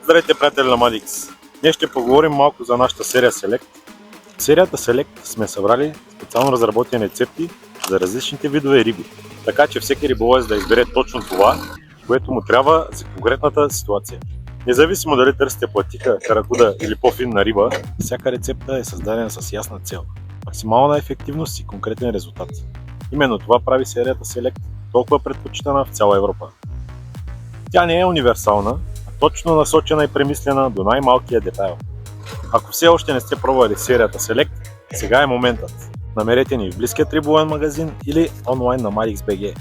Здравейте, приятели на Madix! Днес ще поговорим малко за нашата серия Select. В серията Select сме събрали специално разработени рецепти за различните видове риби, така че всеки риболовец да избере точно това, което му трябва за конкретната ситуация. Независимо дали търсите платика, каракуда или по-финна риба, всяка рецепта е създадена с ясна цел, максимална ефективност и конкретен резултат. Именно това прави серията Select толкова предпочитана в цяла Европа. Тя не е универсална, а точно насочена и премислена до най-малкия детайл. Ако все още не сте пробвали серията Select, сега е моментът. Намерете ни в близкият риболовен магазин или онлайн на Madix.bg.